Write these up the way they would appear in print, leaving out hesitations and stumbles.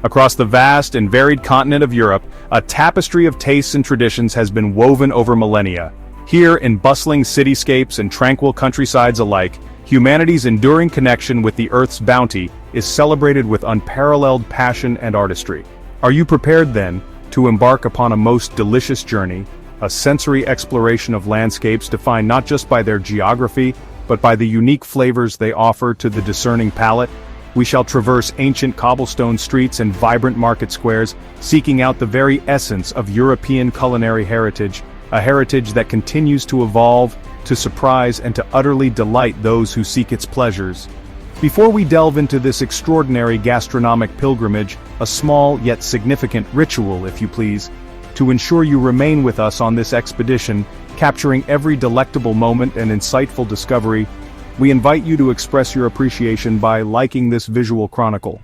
Across the vast and varied continent of Europe, a tapestry of tastes and traditions has been woven over millennia. Here, in bustling cityscapes and tranquil countrysides alike, humanity's enduring connection with the Earth's bounty is celebrated with unparalleled passion and artistry. Are you prepared, then, to embark upon a most delicious journey, a sensory exploration of landscapes defined not just by their geography, but by the unique flavors they offer to the discerning palate? We shall traverse ancient cobblestone streets and vibrant market squares, seeking out the very essence of European culinary heritage, a heritage that continues to evolve, to surprise and to utterly delight those who seek its pleasures. Before we delve into this extraordinary gastronomic pilgrimage, a small yet significant ritual, if you please, to ensure you remain with us on this expedition, capturing every delectable moment and insightful discovery, we invite you to express your appreciation by liking this visual chronicle.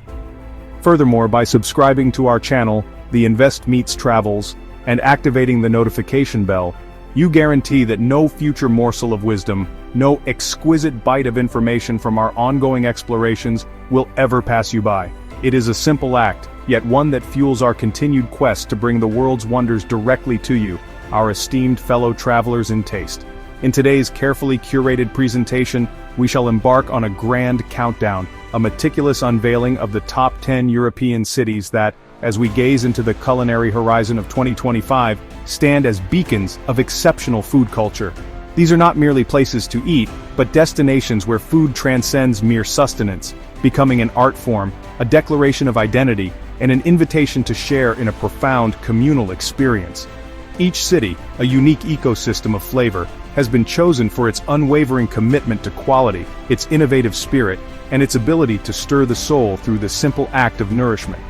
Furthermore, by subscribing to our channel, The Invest Meets Travels, and activating the notification bell, you guarantee that no future morsel of wisdom, no exquisite bite of information from our ongoing explorations will ever pass you by. It is a simple act, yet one that fuels our continued quest to bring the world's wonders directly to you, our esteemed fellow travelers in taste. In today's carefully curated presentation, we shall embark on a grand countdown, a meticulous unveiling of the top 10 European cities that, as we gaze into the culinary horizon of 2025, stand as beacons of exceptional food culture. These are not merely places to eat, but destinations where food transcends mere sustenance, becoming an art form, a declaration of identity, and an invitation to share in a profound communal experience. Each city, a unique ecosystem of flavor, has been chosen for its unwavering commitment to quality, its innovative spirit, and its ability to stir the soul through the simple act of nourishment.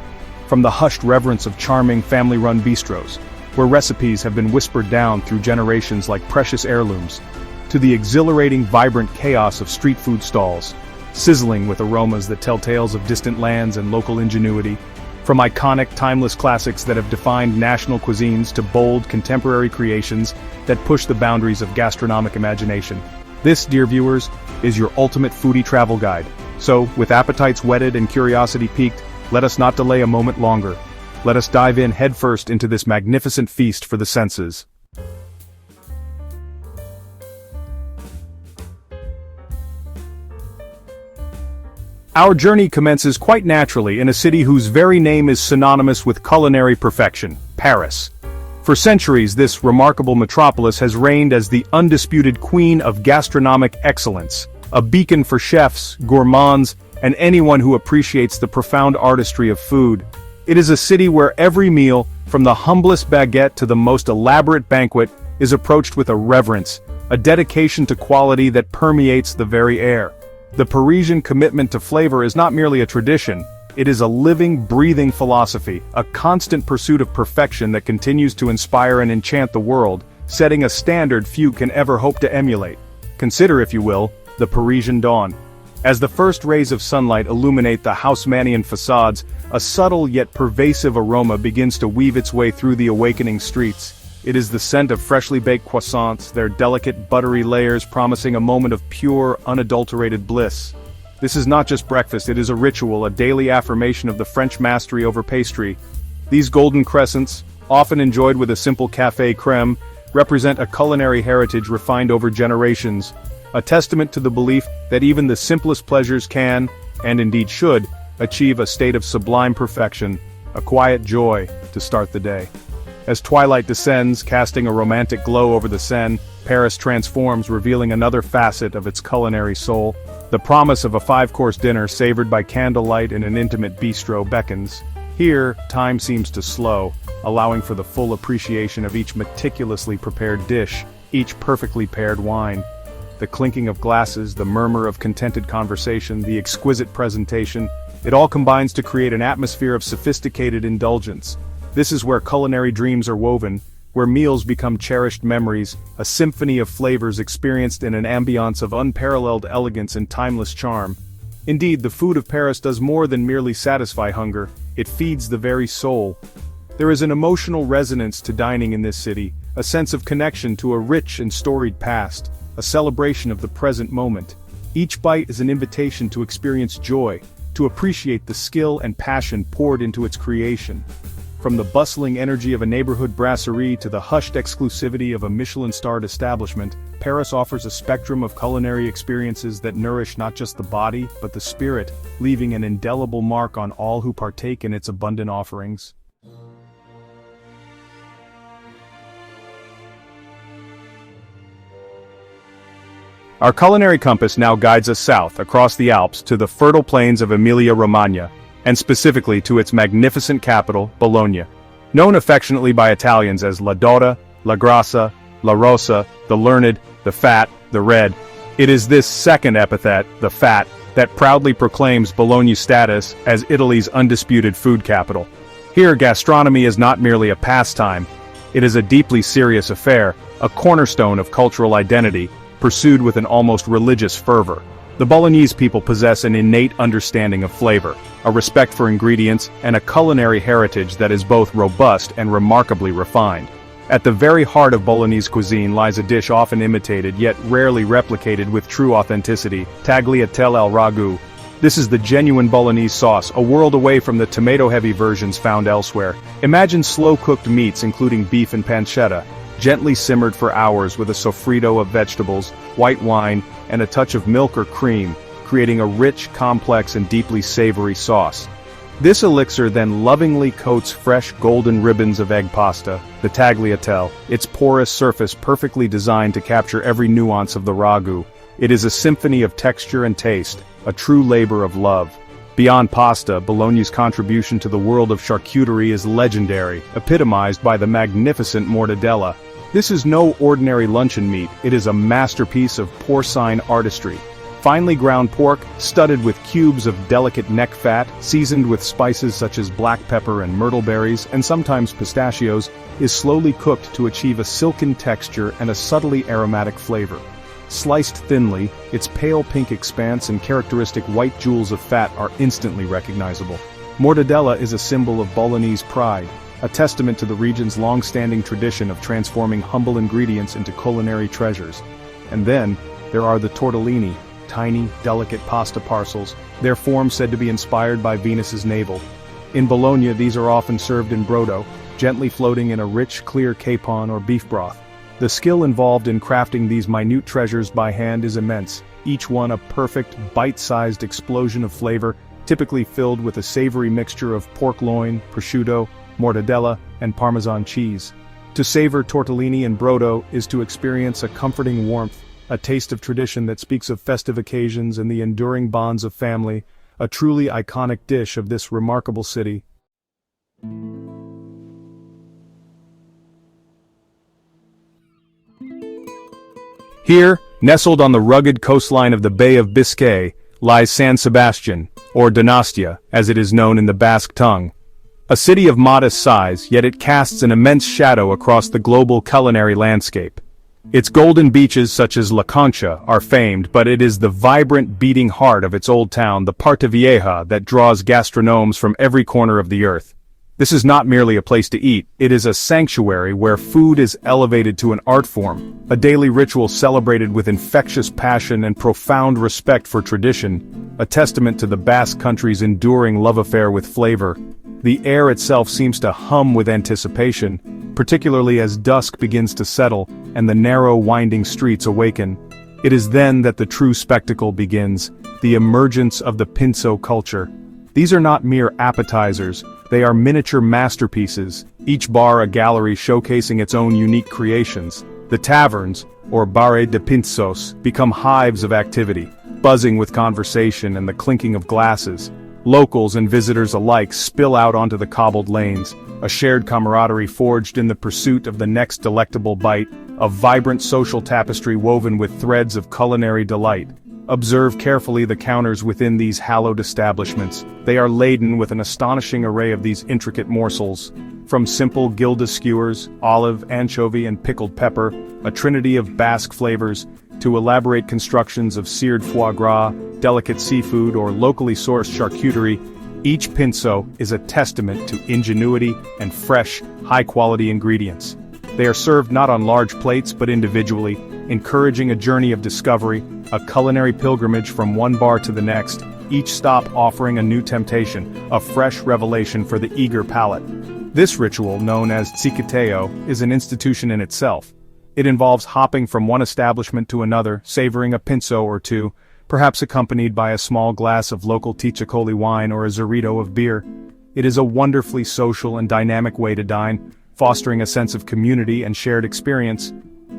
From the hushed reverence of charming family-run bistros, where recipes have been whispered down through generations like precious heirlooms, to the exhilarating vibrant chaos of street food stalls, sizzling with aromas that tell tales of distant lands and local ingenuity, from iconic timeless classics that have defined national cuisines to bold contemporary creations that push the boundaries of gastronomic imagination. This, dear viewers, is your ultimate foodie travel guide. So, with appetites whetted and curiosity piqued, let us not delay a moment longer. Let us dive in headfirst into this magnificent feast for the senses. Our journey commences quite naturally in a city whose very name is synonymous with culinary perfection, Paris. For centuries, this remarkable metropolis has reigned as the undisputed queen of gastronomic excellence, a beacon for chefs, gourmands, and anyone who appreciates the profound artistry of food. It is a city where every meal, from the humblest baguette to the most elaborate banquet, is approached with a reverence, a dedication to quality that permeates the very air. The Parisian commitment to flavor is not merely a tradition, it is a living, breathing philosophy, a constant pursuit of perfection that continues to inspire and enchant the world, setting a standard few can ever hope to emulate. Consider, if you will, the Parisian dawn. As the first rays of sunlight illuminate the Haussmannian facades, a subtle yet pervasive aroma begins to weave its way through the awakening streets. It is the scent of freshly baked croissants, their delicate buttery layers promising a moment of pure, unadulterated bliss. This is not just breakfast, it is a ritual, a daily affirmation of the French mastery over pastry. These golden crescents, often enjoyed with a simple café crème, represent a culinary heritage refined over generations, a testament to the belief that even the simplest pleasures can, and indeed should, achieve a state of sublime perfection, a quiet joy to start the day. As twilight descends, casting a romantic glow over the Seine, Paris transforms, revealing another facet of its culinary soul. The promise of a five-course dinner savored by candlelight in an intimate bistro beckons. Here, time seems to slow, allowing for the full appreciation of each meticulously prepared dish, each perfectly paired wine. The clinking of glasses, the murmur of contented conversation, the exquisite presentation, it all combines to create an atmosphere of sophisticated indulgence. This is where culinary dreams are woven, where meals become cherished memories, a symphony of flavors experienced in an ambiance of unparalleled elegance and timeless charm. Indeed, the food of Paris does more than merely satisfy hunger, it feeds the very soul. There is an emotional resonance to dining in this city, a sense of connection to a rich and storied past, a celebration of the present moment. Each bite is an invitation to experience joy, to appreciate the skill and passion poured into its creation. From the bustling energy of a neighborhood brasserie to the hushed exclusivity of a Michelin-starred establishment, Paris offers a spectrum of culinary experiences that nourish not just the body, but the spirit, leaving an indelible mark on all who partake in its abundant offerings. Our culinary compass now guides us south, across the Alps, to the fertile plains of Emilia-Romagna, and specifically to its magnificent capital, Bologna. Known affectionately by Italians as La Dotta, La Grassa, La Rossa, the learned, the fat, the red, it is this second epithet, the fat, that proudly proclaims Bologna's status as Italy's undisputed food capital. Here, gastronomy is not merely a pastime, it is a deeply serious affair, a cornerstone of cultural identity, pursued with an almost religious fervor. The Bolognese people possess an innate understanding of flavor, a respect for ingredients, and a culinary heritage that is both robust and remarkably refined. At the very heart of Bolognese cuisine lies a dish often imitated yet rarely replicated with true authenticity, tagliatelle al ragu. This is the genuine Bolognese sauce, a world away from the tomato-heavy versions found elsewhere. Imagine slow-cooked meats including beef and pancetta, gently simmered for hours with a sofrito of vegetables, white wine, and a touch of milk or cream, creating a rich, complex, and deeply savory sauce. This elixir then lovingly coats fresh golden ribbons of egg pasta, the tagliatelle, its porous surface perfectly designed to capture every nuance of the ragu. It is a symphony of texture and taste, a true labor of love. Beyond pasta, Bologna's contribution to the world of charcuterie is legendary, epitomized by the magnificent mortadella. This is no ordinary luncheon meat, it is a masterpiece of porcine artistry. Finely ground pork, studded with cubes of delicate neck fat, seasoned with spices such as black pepper and myrtle berries, and sometimes pistachios, is slowly cooked to achieve a silken texture and a subtly aromatic flavor. Sliced thinly, its pale pink expanse and characteristic white jewels of fat are instantly recognizable. Mortadella is a symbol of Bolognese pride, a testament to the region's long-standing tradition of transforming humble ingredients into culinary treasures. And then, there are the tortellini, tiny, delicate pasta parcels, their form said to be inspired by Venus's navel. In Bologna, these are often served in brodo, gently floating in a rich, clear capon or beef broth. The skill involved in crafting these minute treasures by hand is immense, each one a perfect, bite-sized explosion of flavor, typically filled with a savory mixture of pork loin, prosciutto, mortadella, and Parmesan cheese. To savor tortellini and brodo is to experience a comforting warmth, a taste of tradition that speaks of festive occasions and the enduring bonds of family, a truly iconic dish of this remarkable city. Here, nestled on the rugged coastline of the Bay of Biscay, lies San Sebastián, or Donostia, as it is known in the Basque tongue. A city of modest size, yet it casts an immense shadow across the global culinary landscape. Its golden beaches such as La Concha are famed, but it is the vibrant beating heart of its old town, the Parte Vieja, that draws gastronomes from every corner of the earth. This is not merely a place to eat, it is a sanctuary where food is elevated to an art form, a daily ritual celebrated with infectious passion and profound respect for tradition, a testament to the Basque country's enduring love affair with flavor. The air itself seems to hum with anticipation, particularly as dusk begins to settle and the narrow winding streets awaken. It is then that the true spectacle begins, the emergence of the pinso culture. These are not mere appetizers, they are miniature masterpieces, each bar a gallery showcasing its own unique creations. The taverns, or bare de pinsos, become hives of activity, buzzing with conversation and the clinking of glasses. Locals and visitors alike spill out onto the cobbled lanes, a shared camaraderie forged in the pursuit of the next delectable bite, a vibrant social tapestry woven with threads of culinary delight. Observe carefully the counters within these hallowed establishments. They are laden with an astonishing array of these intricate morsels. From simple Gilda skewers, olive, anchovy, and pickled pepper, a trinity of Basque flavors, to elaborate constructions of seared foie gras, delicate seafood, or locally sourced charcuterie, each pinso is a testament to ingenuity and fresh, high-quality ingredients. They are served not on large plates but individually, encouraging a journey of discovery, a culinary pilgrimage from one bar to the next. each stop offering a new temptation, a fresh revelation for the eager palate. This ritual, known as tsikiteo, is an institution in itself. It involves hopping from one establishment to another, savoring a pinso or two, perhaps accompanied by a small glass of local Ticciacoli wine or a Zorito of beer. It is a wonderfully social and dynamic way to dine, fostering a sense of community and shared experience.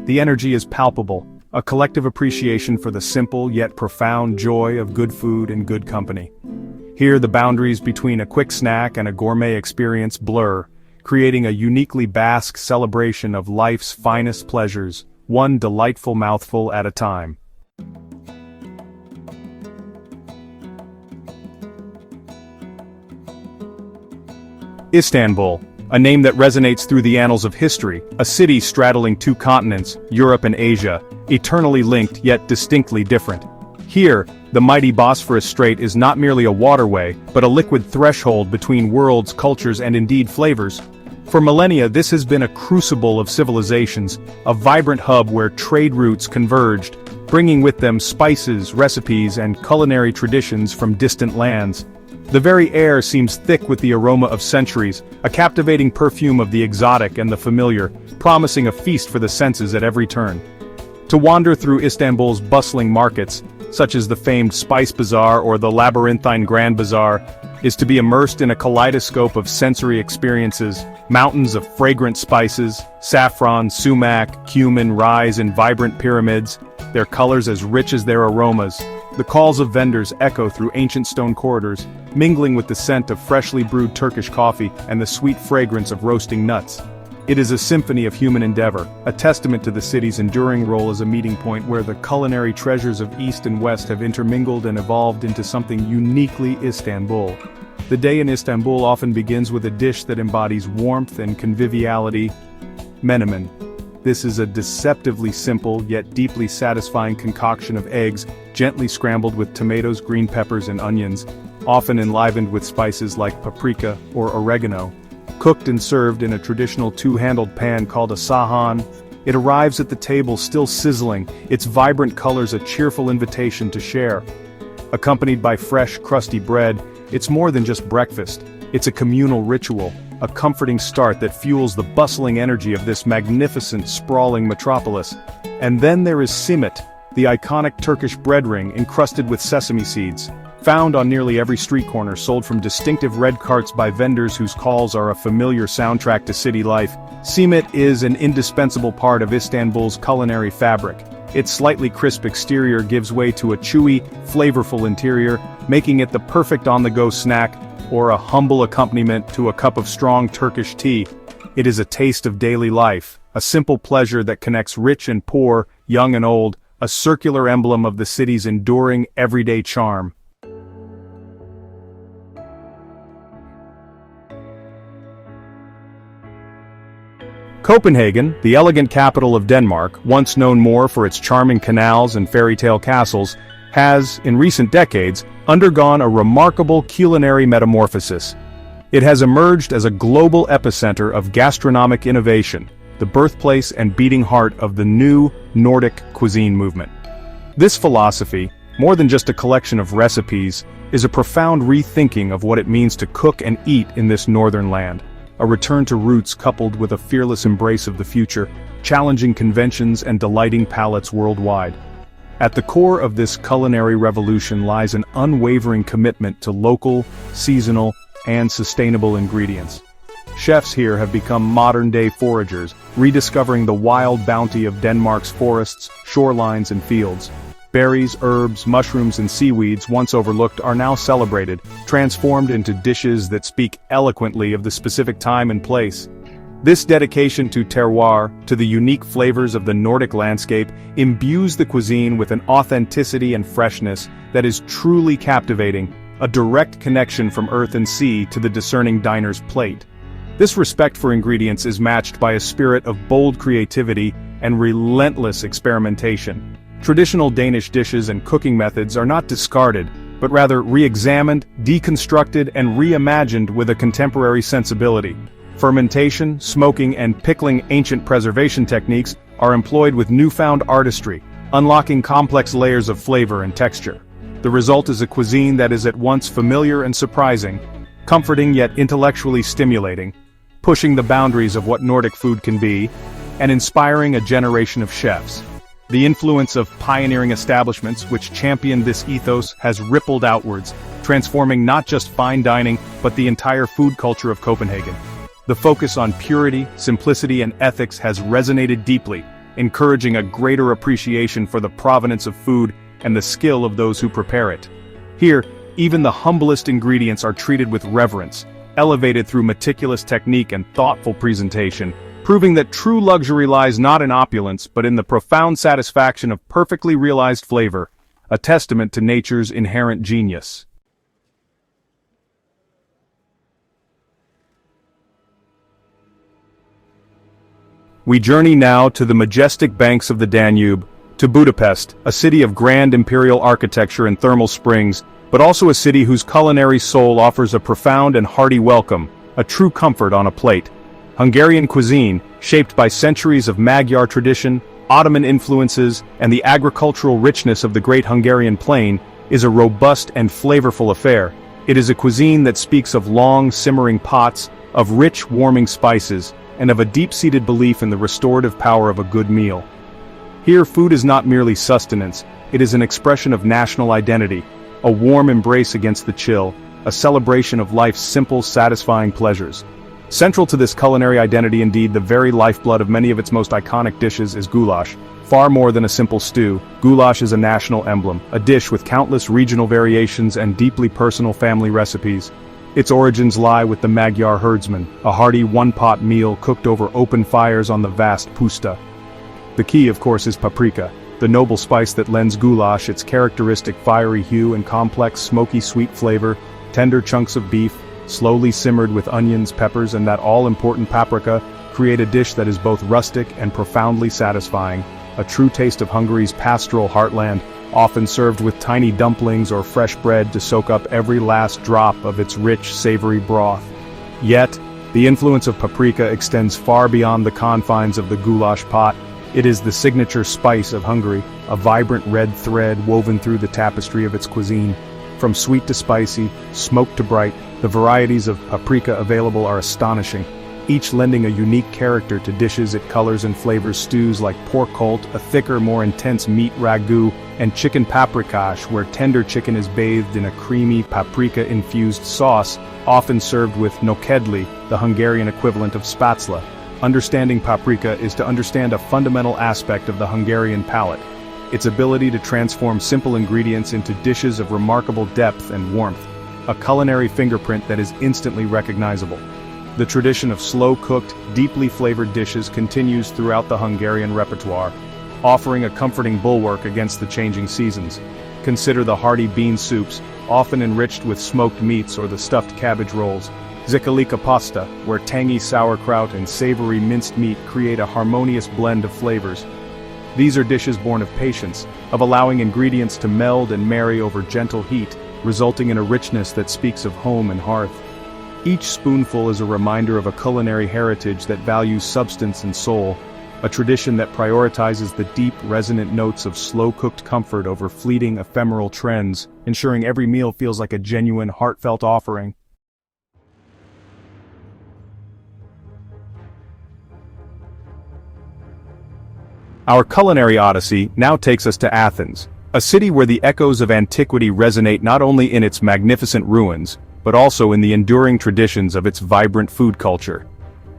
The energy is palpable, a collective appreciation for the simple yet profound joy of good food and good company. Here the boundaries between a quick snack and a gourmet experience blur, creating a uniquely Basque celebration of life's finest pleasures, one delightful mouthful at a time. Istanbul, a name that resonates through the annals of history, a city straddling two continents, Europe and Asia, eternally linked yet distinctly different. Here, the mighty Bosphorus Strait is not merely a waterway, but a liquid threshold between worlds, cultures, and indeed flavors. For millennia, this has been a crucible of civilizations, a vibrant hub where trade routes converged, bringing with them spices, recipes, and culinary traditions from distant lands. The very air seems thick with the aroma of centuries, a captivating perfume of the exotic and the familiar, promising a feast for the senses at every turn. To wander through Istanbul's bustling markets, such as the famed Spice Bazaar or the labyrinthine Grand Bazaar, is to be immersed in a kaleidoscope of sensory experiences, mountains of fragrant spices, saffron, sumac, cumin rise in vibrant pyramids, their colors as rich as their aromas. The calls of vendors echo through ancient stone corridors, mingling with the scent of freshly brewed Turkish coffee and the sweet fragrance of roasting nuts. It is a symphony of human endeavor, a testament to the city's enduring role as a meeting point where the culinary treasures of East and West have intermingled and evolved into something uniquely Istanbul. The day in Istanbul often begins with a dish that embodies warmth and conviviality: menemen. This is a deceptively simple yet deeply satisfying concoction of eggs, gently scrambled with tomatoes, green peppers, and onions, often enlivened with spices like paprika or oregano. Cooked and served in a traditional two-handled pan called a sahan, it arrives at the table still sizzling, its vibrant colors a cheerful invitation to share. Accompanied by fresh, crusty bread, it's more than just breakfast. It's a communal ritual, a comforting start that fuels the bustling energy of this magnificent, sprawling metropolis. And then there is simit, the iconic Turkish bread ring encrusted with sesame seeds. Found on nearly every street corner, sold from distinctive red carts by vendors whose calls are a familiar soundtrack to city life, simit is an indispensable part of Istanbul's culinary fabric. Its slightly crisp exterior gives way to a chewy, flavorful interior, making it the perfect on-the-go snack or a humble accompaniment to a cup of strong Turkish tea. It is a taste of daily life, a simple pleasure that connects rich and poor, young and old, a circular emblem of the city's enduring, everyday charm. Copenhagen, the elegant capital of Denmark, once known more for its charming canals and fairy tale castles, has, in recent decades, undergone a remarkable culinary metamorphosis. It has emerged as a global epicenter of gastronomic innovation, the birthplace and beating heart of the new Nordic cuisine movement. This philosophy, more than just a collection of recipes, is a profound rethinking of what it means to cook and eat in this northern land. A return to roots coupled with a fearless embrace of the future, challenging conventions and delighting palates worldwide. At the core of this culinary revolution lies an unwavering commitment to local, seasonal, and sustainable ingredients. Chefs here have become modern-day foragers, rediscovering the wild bounty of Denmark's forests, shorelines, and fields. Berries, herbs, mushrooms, and seaweeds once overlooked are now celebrated, transformed into dishes that speak eloquently of the specific time and place. This dedication to terroir, to the unique flavors of the Nordic landscape, imbues the cuisine with an authenticity and freshness that is truly captivating, a direct connection from earth and sea to the discerning diner's plate. This respect for ingredients is matched by a spirit of bold creativity and relentless experimentation. Traditional Danish dishes and cooking methods are not discarded, but rather re-examined, deconstructed, and reimagined with a contemporary sensibility. Fermentation, smoking, and pickling ancient preservation techniques are employed with newfound artistry, unlocking complex layers of flavor and texture. The result is a cuisine that is at once familiar and surprising, comforting yet intellectually stimulating, pushing the boundaries of what Nordic food can be, and inspiring a generation of chefs. The influence of pioneering establishments which champion this ethos has rippled outwards, transforming not just fine dining but the entire food culture of Copenhagen. The focus on purity, simplicity and ethics has resonated deeply, encouraging a greater appreciation for the provenance of food and the skill of those who prepare it. Here, even the humblest ingredients are treated with reverence, elevated through meticulous technique and thoughtful presentation, proving that true luxury lies not in opulence but in the profound satisfaction of perfectly realized flavor, a testament to nature's inherent genius. We journey now to the majestic banks of the Danube, to Budapest, a city of grand imperial architecture and thermal springs, but also a city whose culinary soul offers a profound and hearty welcome, a true comfort on a plate. Hungarian cuisine, shaped by centuries of Magyar tradition, Ottoman influences, and the agricultural richness of the Great Hungarian Plain, is a robust and flavorful affair. It is a cuisine that speaks of long, simmering pots, of rich, warming spices, and of a deep-seated belief in the restorative power of a good meal. Here, food is not merely sustenance, it is an expression of national identity, a warm embrace against the chill, a celebration of life's simple, satisfying pleasures. Central to this culinary identity, indeed the very lifeblood of many of its most iconic dishes, is goulash. Far more than a simple stew, goulash is a national emblem, a dish with countless regional variations and deeply personal family recipes. Its origins lie with the Magyar herdsman, a hearty one-pot meal cooked over open fires on the vast puszta. The key, of course, is paprika, the noble spice that lends goulash its characteristic fiery hue and complex smoky sweet flavor. Tender chunks of beef, slowly simmered with onions, peppers, and that all-important paprika, create a dish that is both rustic and profoundly satisfying, a true taste of Hungary's pastoral heartland, often served with tiny dumplings or fresh bread to soak up every last drop of its rich, savory broth. Yet, the influence of paprika extends far beyond the confines of the goulash pot. It is the signature spice of Hungary, a vibrant red thread woven through the tapestry of its cuisine. From sweet to spicy, smoked to bright, the varieties of paprika available are astonishing, each lending a unique character to dishes it colors and flavors. Stews like pork colt, a thicker, more intense meat ragu, and chicken paprikash, where tender chicken is bathed in a creamy paprika-infused sauce, often served with nokedli, the Hungarian equivalent of spätzle. Understanding paprika is to understand a fundamental aspect of the Hungarian palate, its ability to transform simple ingredients into dishes of remarkable depth and warmth, a culinary fingerprint that is instantly recognizable. The tradition of slow-cooked, deeply flavored dishes continues throughout the Hungarian repertoire, offering a comforting bulwark against the changing seasons. Consider the hearty bean soups, often enriched with smoked meats, or the stuffed cabbage rolls. Zicalika pasta, where tangy sauerkraut and savory minced meat create a harmonious blend of flavors. These are dishes born of patience, of allowing ingredients to meld and marry over gentle heat, resulting in a richness that speaks of home and hearth. Each spoonful is a reminder of a culinary heritage that values substance and soul, a tradition that prioritizes the deep, resonant notes of slow-cooked comfort over fleeting, ephemeral trends, ensuring every meal feels like a genuine, heartfelt offering. Our culinary odyssey now takes us to Athens, a city where the echoes of antiquity resonate not only in its magnificent ruins, but also in the enduring traditions of its vibrant food culture.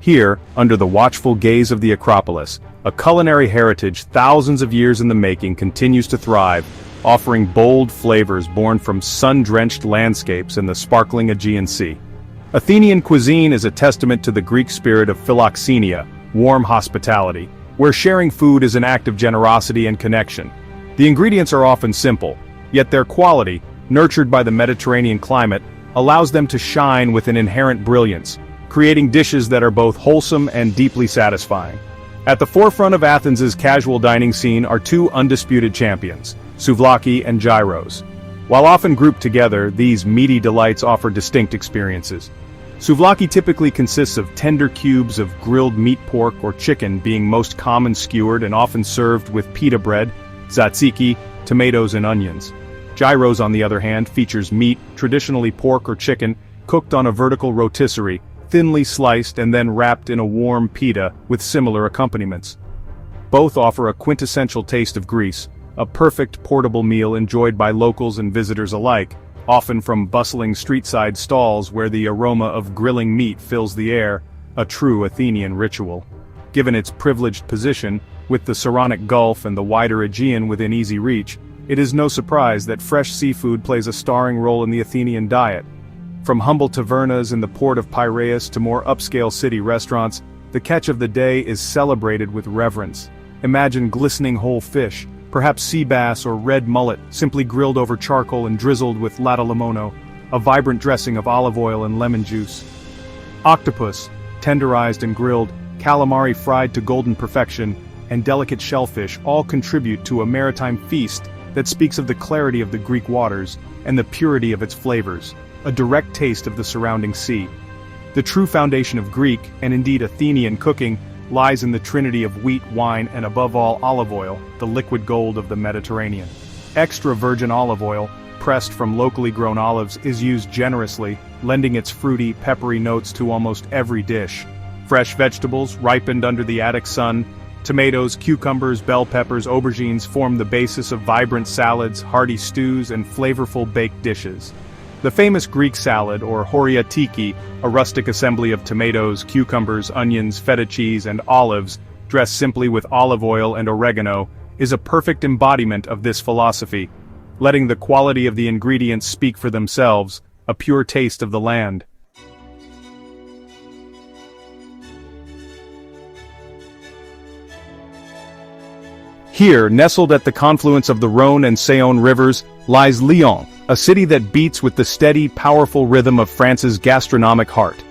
Here, under the watchful gaze of the Acropolis, a culinary heritage thousands of years in the making continues to thrive, offering bold flavors born from sun-drenched landscapes and the sparkling Aegean Sea. Athenian cuisine is a testament to the Greek spirit of philoxenia, warm hospitality, where sharing food is an act of generosity and connection. The ingredients are often simple, yet their quality, nurtured by the Mediterranean climate, allows them to shine with an inherent brilliance, creating dishes that are both wholesome and deeply satisfying. At the forefront of Athens's casual dining scene are two undisputed champions, souvlaki and gyros. While often grouped together, these meaty delights offer distinct experiences. Souvlaki typically consists of tender cubes of grilled meat, pork or chicken being most common, skewered and often served with pita bread, tzatziki, tomatoes and onions. Gyros, on the other hand, features meat, traditionally pork or chicken, cooked on a vertical rotisserie, thinly sliced and then wrapped in a warm pita with similar accompaniments. Both offer a quintessential taste of Greece, a perfect portable meal enjoyed by locals and visitors alike, often from bustling street-side stalls where the aroma of grilling meat fills the air, a true Athenian ritual. Given its privileged position, with the Saronic Gulf and the wider Aegean within easy reach, it is no surprise that fresh seafood plays a starring role in the Athenian diet. From humble tavernas in the port of Piraeus to more upscale city restaurants, the catch of the day is celebrated with reverence. Imagine glistening whole fish, perhaps sea bass or red mullet, simply grilled over charcoal and drizzled with latte limono, a vibrant dressing of olive oil and lemon juice. Octopus, tenderized and grilled, calamari fried to golden perfection, and delicate shellfish all contribute to a maritime feast that speaks of the clarity of the Greek waters and the purity of its flavors, a direct taste of the surrounding sea. The true foundation of Greek, and indeed Athenian cooking, lies in the trinity of wheat, wine, and above all olive oil, the liquid gold of the Mediterranean. Extra virgin olive oil, pressed from locally grown olives, is used generously, lending its fruity, peppery notes to almost every dish. Fresh vegetables, ripened under the Attic sun, tomatoes, cucumbers, bell peppers, aubergines form the basis of vibrant salads, hearty stews, and flavorful baked dishes. The famous Greek salad, or horiatiki, a rustic assembly of tomatoes, cucumbers, onions, feta cheese, and olives, dressed simply with olive oil and oregano, is a perfect embodiment of this philosophy, letting the quality of the ingredients speak for themselves, a pure taste of the land. Here, nestled at the confluence of the Rhône and Saône rivers, lies Lyon, a city that beats with the steady, powerful rhythm of France's gastronomic heart.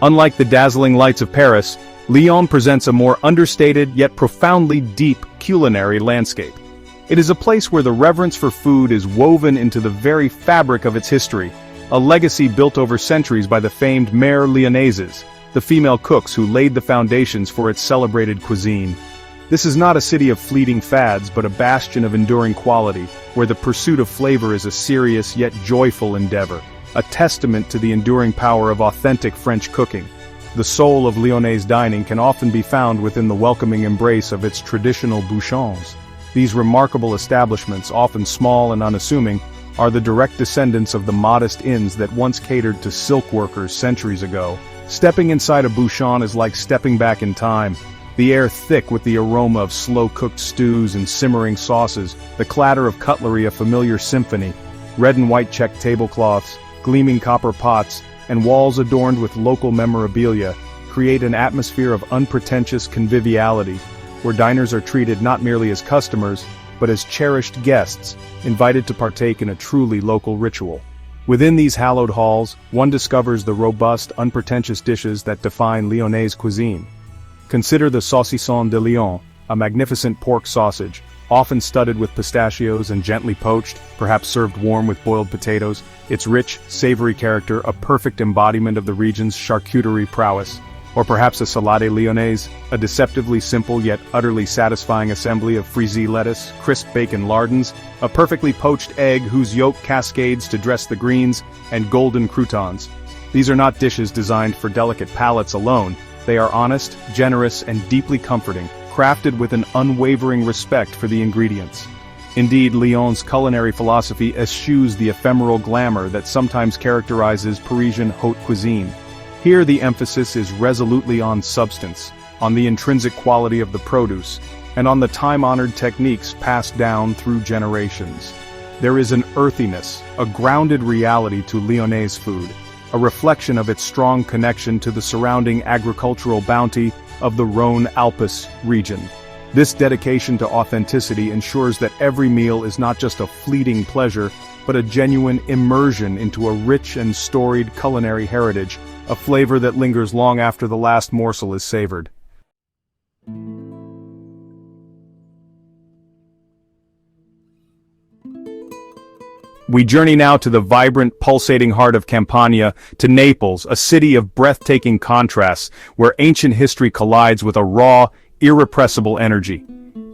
Unlike the dazzling lights of Paris, Lyon presents a more understated yet profoundly deep culinary landscape. It is a place where the reverence for food is woven into the very fabric of its history, a legacy built over centuries by the famed Mères Lyonnaises, the female cooks who laid the foundations for its celebrated cuisine. This is not a city of fleeting fads but a bastion of enduring quality, where the pursuit of flavor is a serious yet joyful endeavor, a testament to the enduring power of authentic French cooking. The soul of Lyonnaise dining can often be found within the welcoming embrace of its traditional bouchons. These remarkable establishments, often small and unassuming, are the direct descendants of the modest inns that once catered to silk workers centuries ago. Stepping inside a bouchon is like stepping back in time. The air thick with the aroma of slow-cooked stews and simmering sauces, the clatter of cutlery a familiar symphony, red and white checked tablecloths, gleaming copper pots, and walls adorned with local memorabilia, create an atmosphere of unpretentious conviviality, where diners are treated not merely as customers, but as cherished guests, invited to partake in a truly local ritual. Within these hallowed halls, one discovers the robust, unpretentious dishes that define Lyonnaise cuisine. Consider the saucisson de Lyon, a magnificent pork sausage, often studded with pistachios and gently poached, perhaps served warm with boiled potatoes, its rich, savory character a perfect embodiment of the region's charcuterie prowess. Or perhaps a salade lyonnaise, a deceptively simple yet utterly satisfying assembly of frisee lettuce, crisp bacon lardons, a perfectly poached egg whose yolk cascades to dress the greens, and golden croutons. These are not dishes designed for delicate palates alone. They are honest, generous, and deeply comforting, crafted with an unwavering respect for the ingredients. Indeed, Lyon's culinary philosophy eschews the ephemeral glamour that sometimes characterizes Parisian haute cuisine. Here the emphasis is resolutely on substance, on the intrinsic quality of the produce, and on the time-honored techniques passed down through generations. There is an earthiness, a grounded reality to Lyonnaise food, a reflection of its strong connection to the surrounding agricultural bounty of the Rhône-Alpes region. This dedication to authenticity ensures that every meal is not just a fleeting pleasure, but a genuine immersion into a rich and storied culinary heritage, a flavor that lingers long after the last morsel is savored. We journey now to the vibrant, pulsating heart of Campania, to Naples, a city of breathtaking contrasts, where ancient history collides with a raw, irrepressible energy.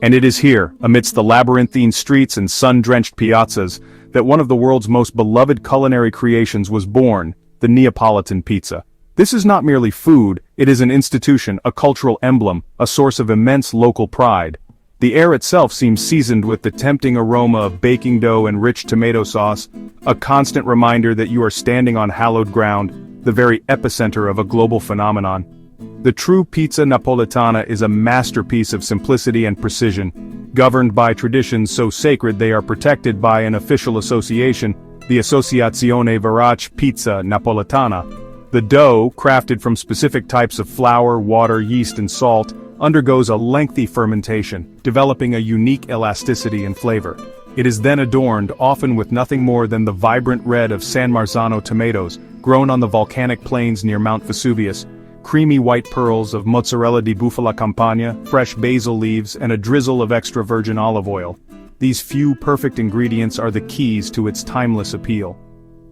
And it is here, amidst the labyrinthine streets and sun-drenched piazzas, that one of the world's most beloved culinary creations was born, the Neapolitan pizza. This is not merely food, it is an institution, a cultural emblem, a source of immense local pride. The air itself seems seasoned with the tempting aroma of baking dough and rich tomato sauce, a constant reminder that you are standing on hallowed ground, the very epicenter of a global phenomenon. The true pizza napoletana is a masterpiece of simplicity and precision, governed by traditions so sacred they are protected by an official association, the Associazione Verace Pizza Napoletana. The dough, crafted from specific types of flour, water, yeast and salt, undergoes a lengthy fermentation, developing a unique elasticity and flavor. It is then adorned, often with nothing more than the vibrant red of San Marzano tomatoes, grown on the volcanic plains near Mount Vesuvius, creamy white pearls of mozzarella di bufala campagna, fresh basil leaves, and a drizzle of extra virgin olive oil. These few perfect ingredients are the keys to its timeless appeal.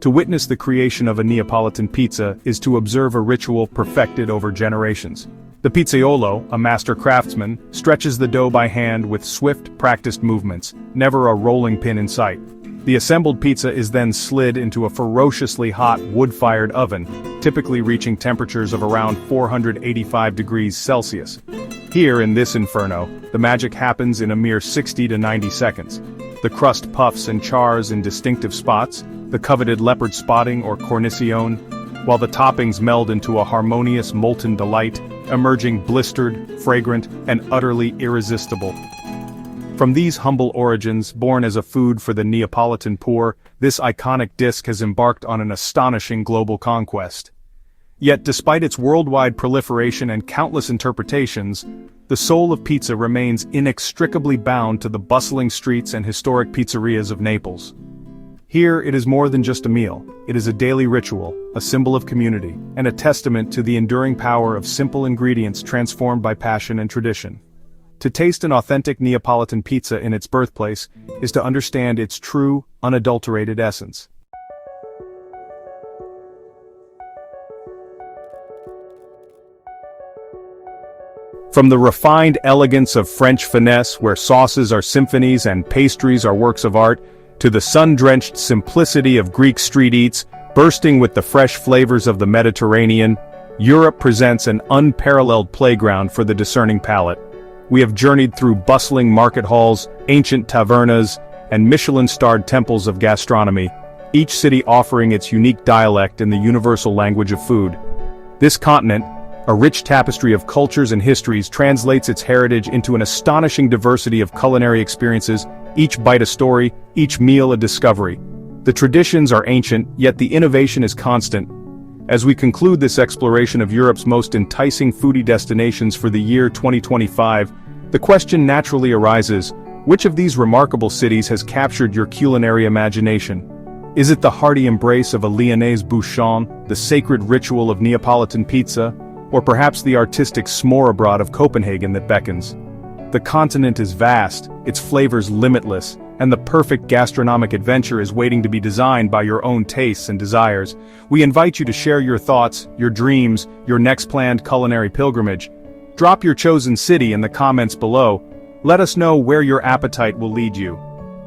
To witness the creation of a Neapolitan pizza is to observe a ritual perfected over generations. The pizzaiolo, a master craftsman, stretches the dough by hand with swift, practiced movements, never a rolling pin in sight. The assembled pizza is then slid into a ferociously hot wood-fired oven, typically reaching temperatures of around 485 degrees Celsius. Here, in this inferno, the magic happens in a mere 60 to 90 seconds. The crust puffs and chars in distinctive spots, the coveted leopard spotting or cornicione, while the toppings meld into a harmonious molten delight, emerging blistered, fragrant, and utterly irresistible. From these humble origins, born as a food for the Neapolitan poor, this iconic dish has embarked on an astonishing global conquest. Yet despite its worldwide proliferation and countless interpretations, the soul of pizza remains inextricably bound to the bustling streets and historic pizzerias of Naples. Here it is more than just a meal, it is a daily ritual, a symbol of community, and a testament to the enduring power of simple ingredients transformed by passion and tradition. To taste an authentic Neapolitan pizza in its birthplace is to understand its true, unadulterated essence. From the refined elegance of French finesse, where sauces are symphonies and pastries are works of art, to the sun-drenched simplicity of Greek street eats, bursting with the fresh flavors of the Mediterranean, Europe presents an unparalleled playground for the discerning palate. We have journeyed through bustling market halls, ancient tavernas, and Michelin-starred temples of gastronomy, each city offering its unique dialect in the universal language of food. This continent, a rich tapestry of cultures and histories, translates its heritage into an astonishing diversity of culinary experiences, each bite a story, each meal a discovery. The traditions are ancient, yet the innovation is constant. As we conclude this exploration of Europe's most enticing foodie destinations for the year 2025, the question naturally arises, which of these remarkable cities has captured your culinary imagination? Is it the hearty embrace of a Lyonnaise bouchon, the sacred ritual of Neapolitan pizza, or perhaps the artistic s'more of Copenhagen that beckons? The continent is vast, its flavors limitless, and the perfect gastronomic adventure is waiting to be designed by your own tastes and desires. We invite you to share your thoughts, your dreams, your next planned culinary pilgrimage. Drop your chosen city in the comments below. Let us know where your appetite will lead you.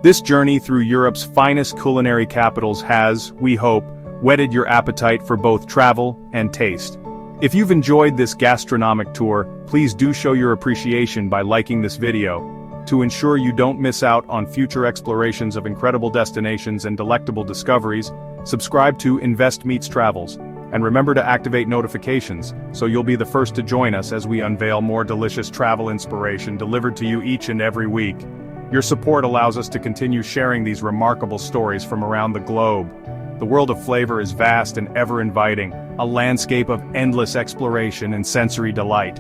This journey through Europe's finest culinary capitals has, we hope, whetted your appetite for both travel and taste. If you've enjoyed this gastronomic tour, please do show your appreciation by liking this video. To ensure you don't miss out on future explorations of incredible destinations and delectable discoveries, subscribe to Invest Meets Travels, and remember to activate notifications so you'll be the first to join us as we unveil more delicious travel inspiration delivered to you each and every week. Your support allows us to continue sharing these remarkable stories from around the globe. The world of flavor is vast and ever-inviting, a landscape of endless exploration and sensory delight.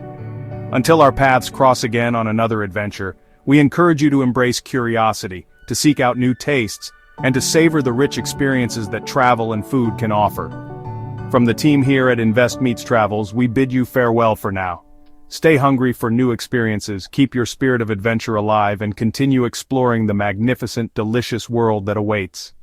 Until our paths cross again on another adventure, we encourage you to embrace curiosity, to seek out new tastes, and to savor the rich experiences that travel and food can offer. From the team here at Invest Meets Travels, we bid you farewell for now. Stay hungry for new experiences, keep your spirit of adventure alive, and continue exploring the magnificent, delicious world that awaits.